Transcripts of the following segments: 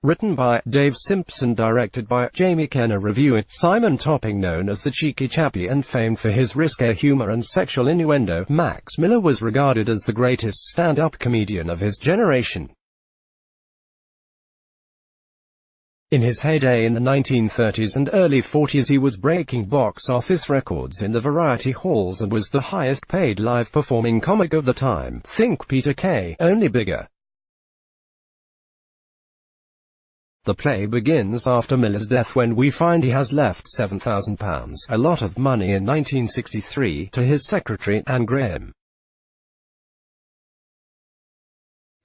Written by Dave Simpson, directed by Jamie Kenna, reviewer Simon Topping. Known as the cheeky Chappie and famed for his risque humor and sexual innuendo, Max Miller was regarded as the greatest stand-up comedian of his generation. In his heyday in the 1930s and early 40s, he was breaking box office records in the variety halls and was the highest-paid live-performing comic of the time. Think Peter Kay, only bigger. The play begins after Miller's death, when we find he has left £7,000, a lot of money in 1963, to his secretary, Anne Graham.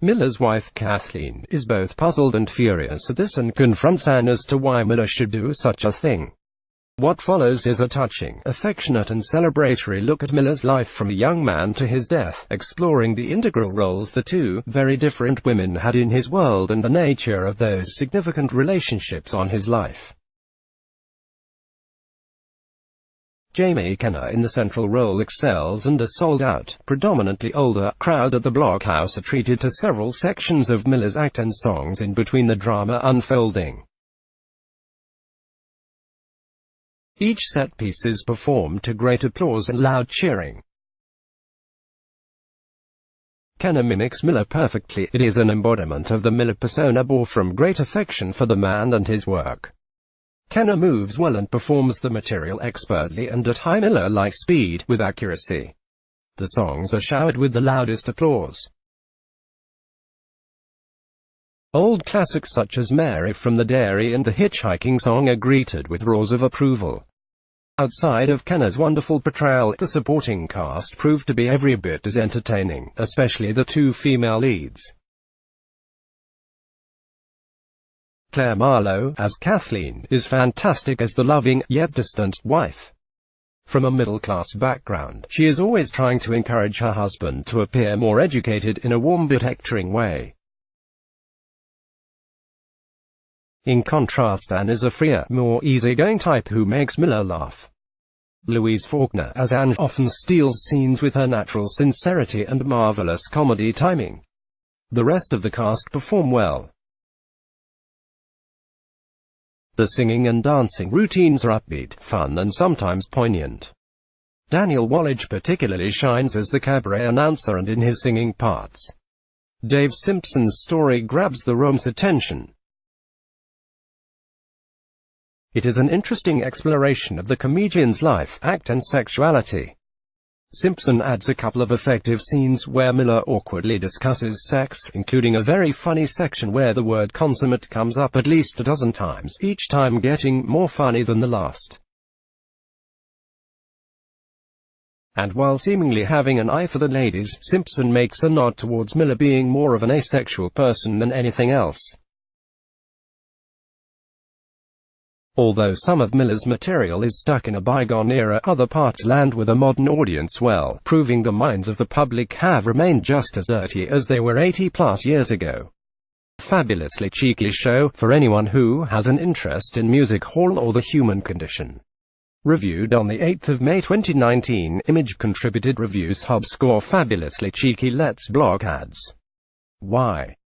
Miller's wife, Kathleen, is both puzzled and furious at this and confronts Anne as to why Miller should do such a thing. What follows is a touching, affectionate and celebratory look at Miller's life from a young man to his death, exploring the integral roles the two very different women had in his world and the nature of those significant relationships on his life. Jamie Kenna in the central role excels, and a sold-out, predominantly older, crowd at the Blockhouse are treated to several sections of Miller's act and songs in between the drama unfolding. Each set piece is performed to great applause and loud cheering. Kenna mimics Miller perfectly. It is an embodiment of the Miller persona, born from great affection for the man and his work. Kenna moves well and performs the material expertly and at high Miller-like speed, with accuracy. The songs are showered with the loudest applause. Old classics such as Mary from the Dairy and the Hitchhiking Song are greeted with roars of approval. Outside of Kenna's wonderful portrayal, the supporting cast proved to be every bit as entertaining, especially the two female leads. Claire Marlowe, as Kathleen, is fantastic as the loving, yet distant, wife. From a middle-class background, she is always trying to encourage her husband to appear more educated in a warm but hectoring way. In contrast, Anne is a freer, more easygoing type who makes Miller laugh. Louise Faulkner as Anne often steals scenes with her natural sincerity and marvelous comedy timing. The rest of the cast perform well. The singing and dancing routines are upbeat, fun and sometimes poignant. Daniel Wallach particularly shines as the cabaret announcer and in his singing parts. Dave Simpson's story grabs the room's attention. It is an interesting exploration of the comedian's life, act and sexuality. Simpson adds a couple of effective scenes where Miller awkwardly discusses sex, including a very funny section where the word consummate comes up at least a dozen times, each time getting more funny than the last. And while seemingly having an eye for the ladies, Simpson makes a nod towards Miller being more of an asexual person than anything else. Although some of Miller's material is stuck in a bygone era, other parts land with a modern audience well, proving the minds of the public have remained just as dirty as they were 80-plus years ago. Fabulously cheeky show, for anyone who has an interest in music hall or the human condition. Reviewed on the 8th of May 2019, Image contributed reviews. Hub score: fabulously cheeky. Let's block ads. Why?